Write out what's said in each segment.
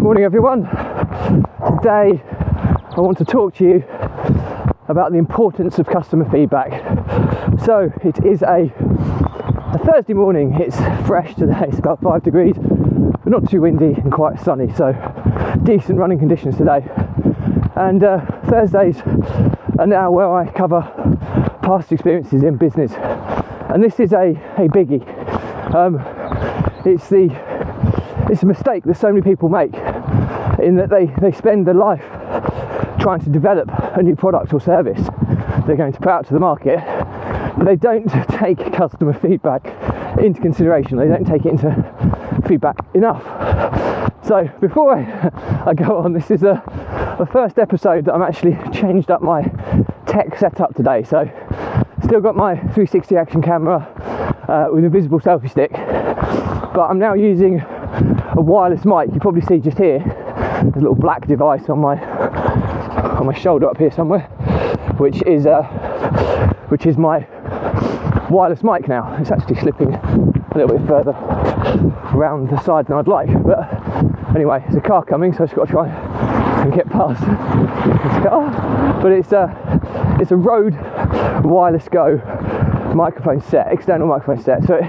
Morning everyone. Today I want to talk to you about the importance of customer feedback. So it is a Thursday morning, it's fresh today, it's about 5 degrees, but not too windy and quite sunny, so decent running conditions today. And Thursdays are now where I cover past experiences in business, and this is a biggie. It's a mistake that so many people make, in that they spend their life trying to develop a new product or service they're going to put out to the market, but they don't take customer feedback into consideration. They don't take it into feedback enough. So before I go on, this is the first episode that I'm actually changed up my tech setup today. So still got my 360 action camera with a visible selfie stick, but I'm now using a wireless mic. You probably see just here, there's a little black device on my shoulder up here somewhere, which is my wireless mic now. It's actually slipping a little bit further around the side than I'd like, but anyway, there's a car coming, so I've just got to try and get past this car. But it's a Rode Wireless Go microphone set, external microphone set, so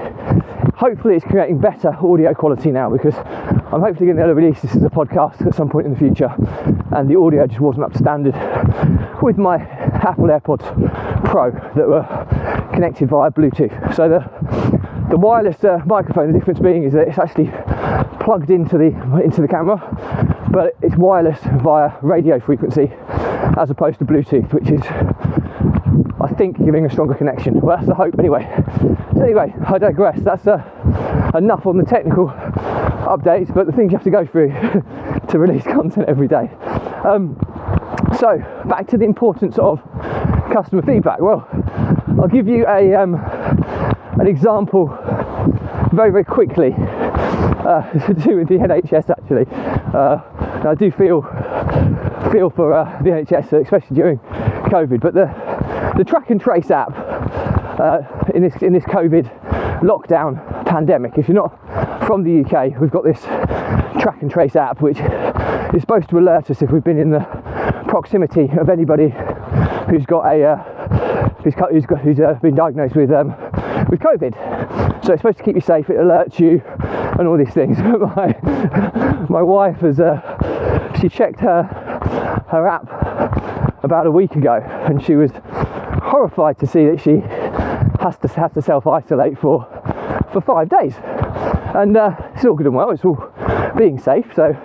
hopefully it's creating better audio quality now, because I'm hopefully going to be able to release this as a podcast at some point in the future, and the audio just wasn't up to standard with my Apple AirPods Pro that were connected via Bluetooth. So the wireless microphone, the difference being is that it's actually plugged into the camera, but it's wireless via radio frequency as opposed to Bluetooth, which is, I think, giving a stronger connection. Well, that's the hope anyway. So anyway, I digress. That's enough on the technical updates, but the things you have to go through to release content every day. So back to the importance of customer feedback. Well, I'll give you an example very, very quickly to do with the NHS actually. I do feel for the NHS, especially during COVID, but the track and trace app in this COVID lockdown pandemic, if you're not from the UK, we've got this track and trace app which is supposed to alert us if we've been in the proximity of anybody who's got who's been diagnosed with COVID. So it's supposed to keep you safe, it alerts you and all these things. My wife has she checked her app about a week ago, and she was horrified to see that she has to self-isolate for 5 days. And it's all good and well, it's all being safe. So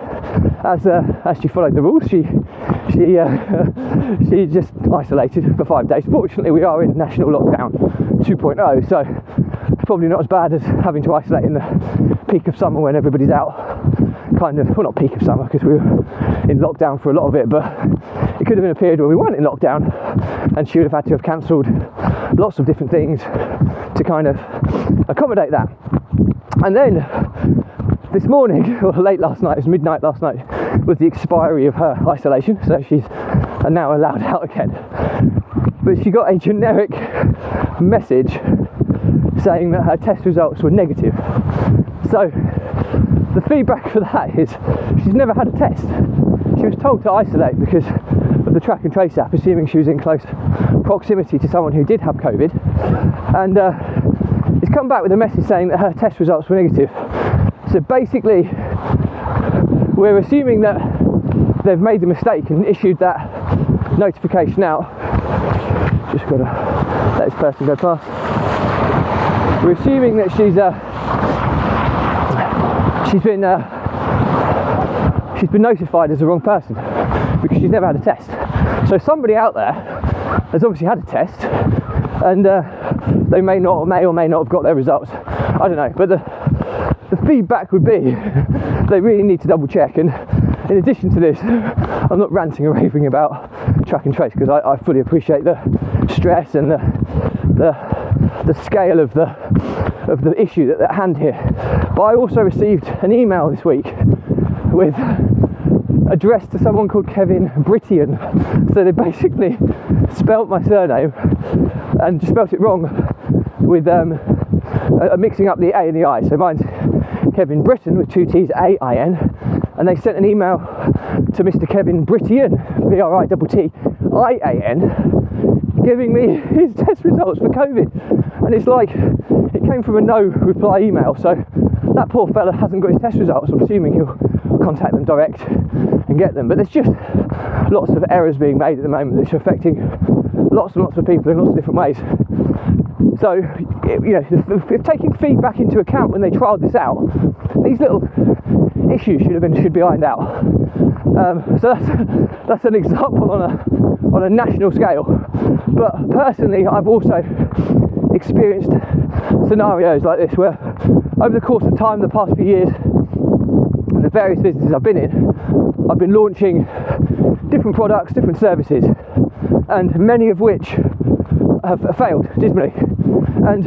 as she followed the rules, she just isolated for 5 days. Fortunately, we are in national lockdown 2.0, so it's probably not as bad as having to isolate in the peak of summer when everybody's out. Kind of, well, not peak of summer because we were in lockdown for a lot of it, but it could have been a period where we weren't in lockdown, and she would have had to have cancelled lots of different things to kind of accommodate that. And then this morning, or late last night, it was midnight last night, was the expiry of her isolation, so she's now allowed out again. But she got a generic message saying that her test results were negative. So the feedback for that is she's never had a test. She was told to isolate because of the track and trace app, assuming she was in close proximity to someone who did have COVID, and it's come back with a message saying that her test results were negative. So basically we're assuming that they've made the mistake and issued that notification out. Just gotta let this person go past. We're assuming that she's been notified as the wrong person because she's never had a test. So somebody out there has obviously had a test, and they may or may not have got their results. I don't know, but the feedback would be they really need to double check. And in addition to this, I'm not ranting and raving about track and trace, because I fully appreciate the stress and the scale of the issue at hand here. But I also received an email this week with addressed to someone called Kevin Brittian. So they basically spelt my surname and just spelt it wrong with mixing up the A and the I. So mine's Kevin Brittain with 2 T's AIN, and they sent an email to Mr. Kevin Brittain, BRITTIAN, giving me his test results for COVID. And it's like, it came from a no reply email, so that poor fella hasn't got his test results. I'm assuming he'll contact them direct and get them. But there's just lots of errors being made at the moment which are affecting lots and lots of people in lots of different ways. So, you know, if taking feedback into account when they trialled this out, these little issues should be ironed out. So that's an example on a national scale. But personally, I've also experienced scenarios like this where, over the course of time, the past few years, and the various businesses I've been in, I've been launching different products, different services, and many of which have failed dismally. And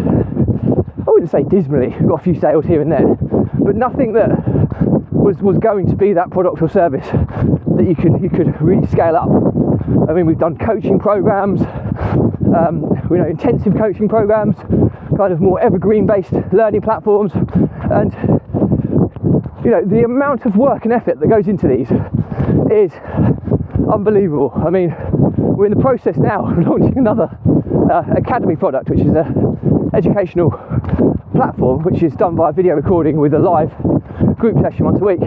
I wouldn't say dismally, we've got a few sales here and there, but nothing that was going to be that product or service that you could really scale up. I mean, we've done coaching programs, intensive coaching programs, kind of more evergreen-based learning platforms, and you know, the amount of work and effort that goes into these is unbelievable. I mean, we're in the process now of launching another academy product, which is an educational platform which is done by video recording with a live group session once a week.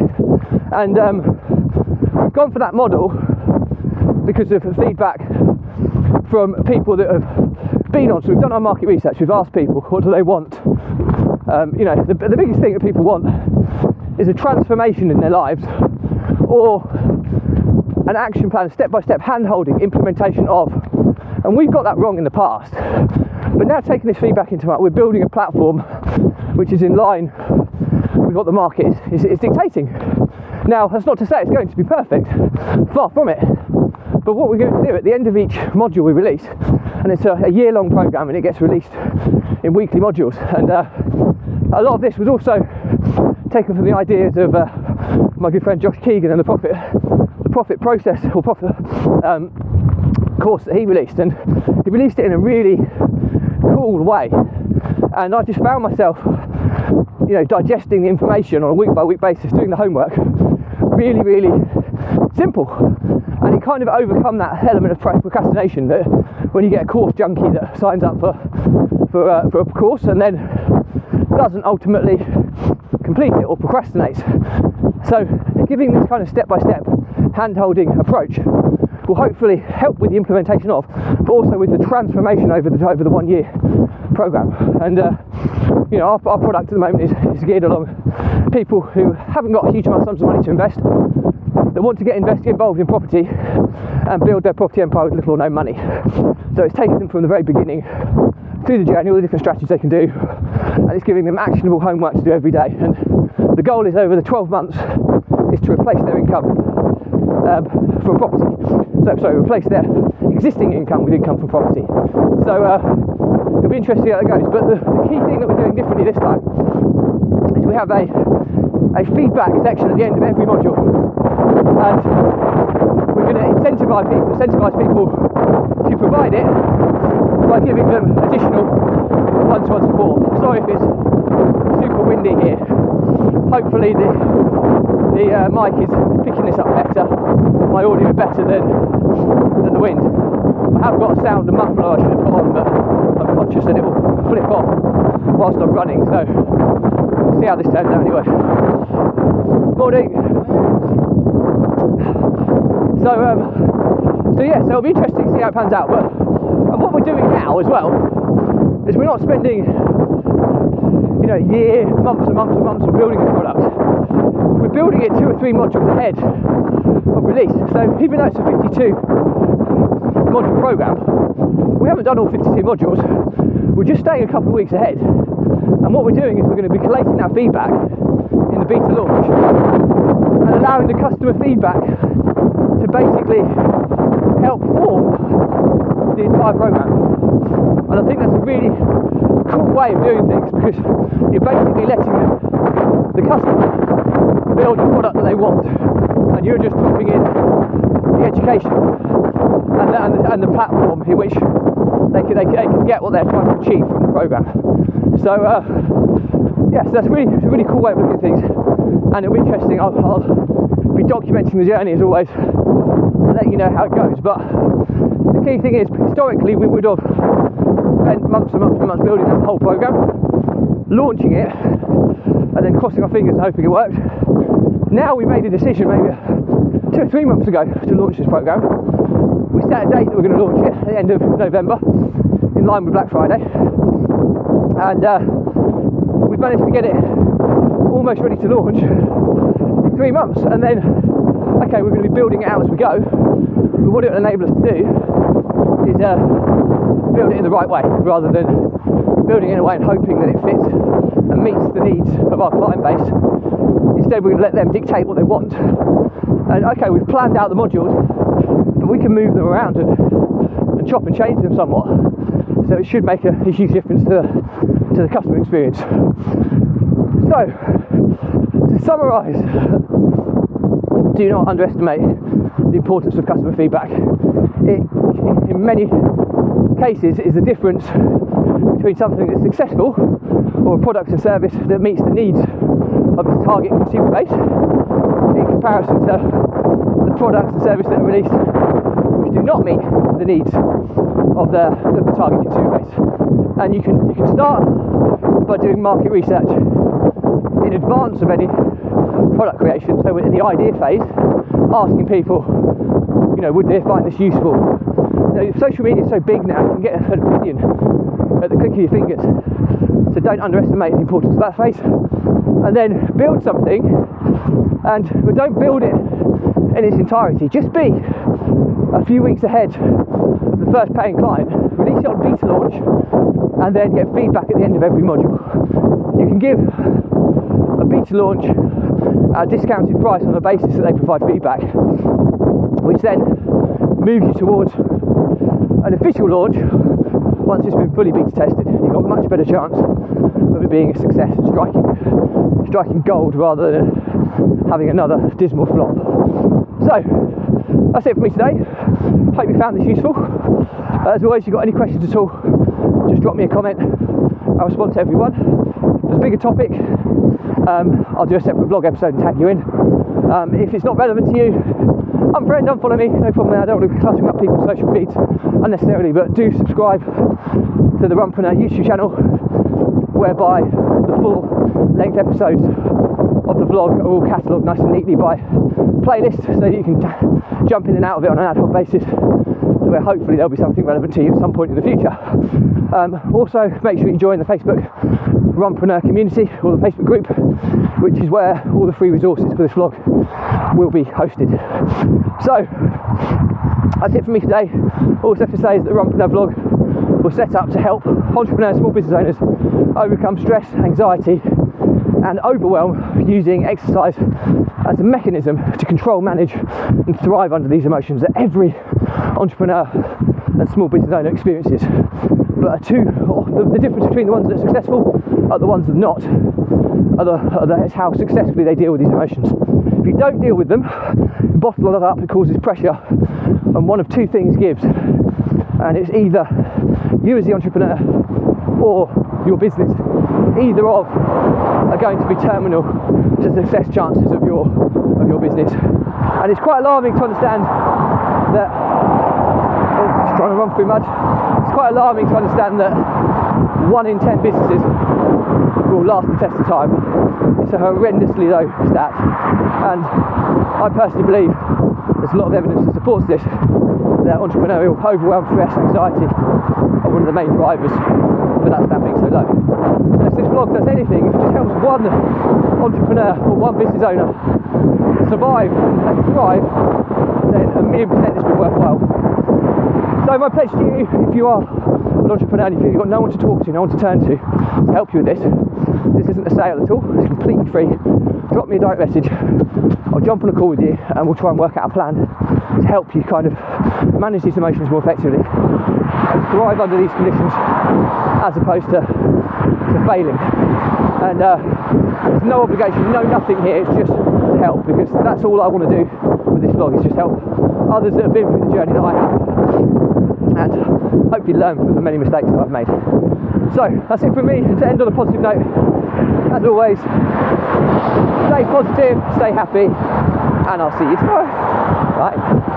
And we've gone for that model because of feedback from people that have been on. So we've done our market research, we've asked people what do they want. You know, the biggest thing that people want is a transformation in their lives, or an action plan, step-by-step hand-holding implementation of. And we've got that wrong in the past. But now, taking this feedback into account, we're building a platform which is in line with what the market is dictating. Now, that's not to say it's going to be perfect, far from it. But what we're going to do at the end of each module we release, and it's a year-long program, and it gets released in weekly modules. And a lot of this was also taken from the ideas of my good friend Josh Keegan and the profit process, or profit course that he released, and he released it in a really cool way. And I just found myself, you know, digesting the information on a week-by-week basis, doing the homework, really, really simple. And it kind of overcome that element of procrastination that when you get a course junkie that signs up for a course and then doesn't ultimately complete it or procrastinates. So giving this kind of step-by-step hand-holding approach will hopefully help with the implementation of, but also with the transformation over the 1 year program. And you know, our product at the moment is geared along people who haven't got huge amounts of money to invest, that want to get involved in property and build their property empire with little or no money. So it's taking them from the very beginning through the journey, all the different strategies they can do, and it's giving them actionable homework to do every day. And the goal is, over the 12 months, is to replace their income from property. Replace their existing income with income from property. So it'll be interesting how that goes. But the key thing that we're doing differently this time is we have a feedback section at the end of every module, and we're going to incentivise people to provide it by giving them additional one-to-one support. Sorry if it's super windy here. Hopefully the mic is picking this up better, my audio better than the wind. I have got a sound and muffler I should have put on, but I'm conscious that it will flip off whilst I'm running, so we'll see how this turns out anyway. Morning. So it'll be interesting to see how it pans out. But and what we're doing now as well is we're not spending, you know, months and months and months on building a product. We're building it 2 or 3 modules ahead of release. So even though it's a 52 module program, we haven't done all 52 modules. We're just staying a couple of weeks ahead. And what we're doing is we're going to be collating that feedback in the beta launch and allowing the customer feedback to basically help form the entire program. And I think that's a really cool way of doing things, because you're basically letting the customer build the product that they want, and you're just dropping in the education and the platform in which they can get what they're trying to achieve from the program. So yeah, so that's it's a really cool way of looking at things, and it'll be interesting. I'll be documenting the journey as always, and let you know how it goes. But the key thing is, historically, we would have spent months and months and months building that whole program, launching it, and then crossing our fingers and hoping it worked. Now we made a decision maybe 2 or 3 months ago to launch this program. We set a date that we're going to launch it at the end of November, in line with Black Friday, and we've managed to get it almost ready to launch in 3 months. And then, okay, we're going to be building it out as we go, but what it will enable us to do is build it in the right way, rather than building it in a way and hoping that it fits and meets the needs of our client base. Instead, we're going to let them dictate what they want. And okay, we've planned out the modules, but we can move them around and chop and change them somewhat. So it should make a huge difference to the customer experience. So, to summarise, do not underestimate the importance of customer feedback. It, in many cases, is the difference between something that's successful or a product and service that meets the needs of its target consumer base in comparison to the products and services that are released which do not meet the needs of the target consumer base. And you can start by doing market research in advance of any product creation. So in the idea phase, asking people, would they find this useful? Social media is so big now, you can get an opinion at the click of your fingers. So don't underestimate the importance of that phase. And then build something, but don't build it in its entirety. Just be a few weeks ahead of the first paying client, release it on beta launch, and then get feedback at the end of every module. You can give a beta launch at a discounted price on the basis that they provide feedback, which then moves you towards an official launch once it's been fully beta tested. You've got a much better chance of it being a success and striking gold rather than having another dismal flop. So that's it for me today. Hope you found this useful. As always, if you've got any questions at all, just drop me a comment. I'll respond to everyone. If there's a bigger topic, I'll do a separate vlog episode and tag you in. If it's not relevant to you, unfriend, unfollow me, no problem there. I don't want to be cluttering up people's social feeds unnecessarily, but do subscribe to the Runpreneur YouTube channel, whereby the full length episodes of the vlog are all catalogued nice and neatly by playlist, so that you can jump in and out of it on an ad hoc basis, where hopefully there'll be something relevant to you at some point in the future. Also, make sure you join the Facebook Runpreneur community, or the Facebook group, which is where all the free resources for this vlog will be hosted. So that's it for me today. All left to say is that the Runpreneur vlog was set up to help entrepreneurs, small business owners overcome stress, anxiety and overwhelm using exercise as a mechanism to control, manage and thrive under these emotions that every entrepreneur and small business owner experiences. But the difference between the ones that are successful are the ones that are not. It's how successfully they deal with these emotions. If you don't deal with them, you bottle it up, it causes pressure, and one of two things gives. And it's either you as the entrepreneur or your business. Either of are going to be terminal to the success chances of your business. And it's quite alarming to understand that, just trying to run through mud, it's quite alarming to understand that 1 in 10 businesses will last the test of time. It's a horrendously low stat, and I personally believe there's a lot of evidence that supports this, that entrepreneurial overwhelm, stress, anxiety are one of the main drivers for that stat being so low. So if this vlog does anything, if it just helps one entrepreneur or one business owner survive and thrive, then 1,000,000% it's been worthwhile. So my pledge to you, if you are an entrepreneur and you feel you've got no one to talk to, no one to turn to help you with this isn't a sale at all, it's completely free. Drop me a direct message, I'll jump on a call with you and we'll try and work out a plan to help you kind of manage these emotions more effectively and thrive under these conditions as opposed to failing. And there's no obligation, no nothing here, it's just to help, because that's all I want to do with this vlog, is just help others that have been through the journey that I have and hopefully learn from the many mistakes that I've made. So that's it from me. To end on a positive note, as always, stay positive, stay happy, and I'll see you tomorrow. Bye.